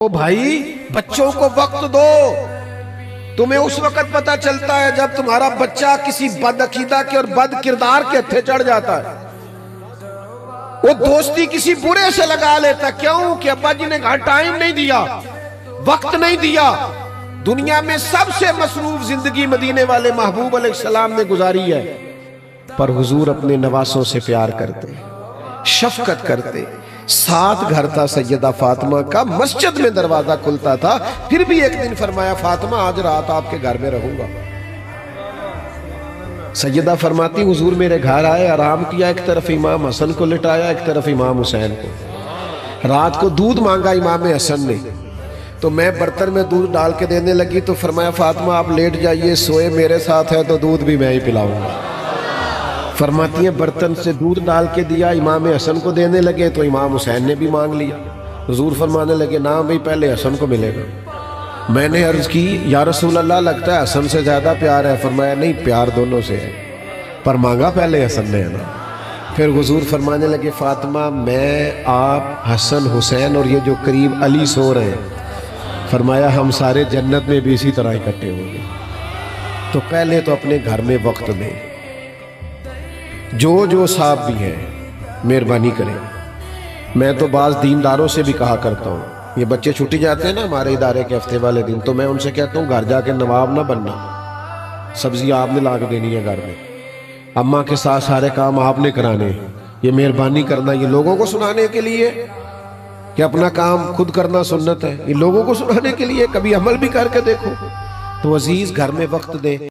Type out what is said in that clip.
ओ भाई, बच्चों को वक्त दो। तुम्हें उस वक्त पता चलता है जब तुम्हारा बच्चा किसी बदअकीदा के और बद किरदार के हत्थे चढ़ जाता है। वो दोस्ती किसी बुरे से लगा लेता। क्यों? कि अब्बा जी ने कहा टाइम नहीं दिया, वक्त नहीं दिया। दुनिया में सबसे मसरूफ जिंदगी मदीने वाले महबूब अलैहिस्सलाम ने गुजारी है, पर हुजूर अपने नवासों से प्यार करते, शफकत करते। साथ घर था सैयदा फातिमा का, मस्जिद में दरवाजा खुलता था, फिर भी एक दिन फरमाया फातिमा आज रात आपके घर में रहूंगा। सैयदा फरमाती हुजूर मेरे घर आए, आराम किया, एक तरफ इमाम हसन को लिटाया, एक तरफ इमाम हुसैन को। रात को दूध मांगा इमाम हसन ने, तो मैं बर्तन में दूध डाल के देने लगी तो फरमाया फातिमा आप लेट जाइए, सोए मेरे साथ है तो दूध भी मैं ही पिलाऊंगा। फरमाती है बर्तन से दूध डाल के दिया, इमाम हसन को देने लगे तो इमाम हुसैन ने भी मांग लिया। हुजूर फरमाने लगे ना भाई पहले हसन को मिलेगा। मैंने अर्ज की या रसूल अल्लाह लगता है हसन से ज्यादा प्यार है। फरमाया नहीं प्यार दोनों से है, पर मांगा पहले हसन ने है ना। फिर हुजूर फरमाने लगे फातिमा मैं, आप, हसन, हुसैन और ये जो करीब अली सो रहे हैं, फरमाया हम सारे जन्नत में भी इसी तरह इकट्ठे होंगे। तो पहले तो अपने घर में वक्त दें। जो साहब भी हैं मेहरबानी करें। मैं तो बाज़ दीनदारों से भी कहा करता हूँ, ये बच्चे छुट्टी जाते हैं ना हमारे इदारे के हफ्ते वाले दिन, तो मैं उनसे कहता हूँ घर जाके नवाब ना बनना, सब्जी आपने ला के देनी है घर में, अम्मा के साथ सारे काम आपने कराने। ये मेहरबानी करना ये लोगों को सुनाने के लिए कि अपना काम खुद करना सुन्नत है, ये लोगों को सुनाने के लिए, कभी अमल भी करके देखो। तो अजीज घर में वक्त दें।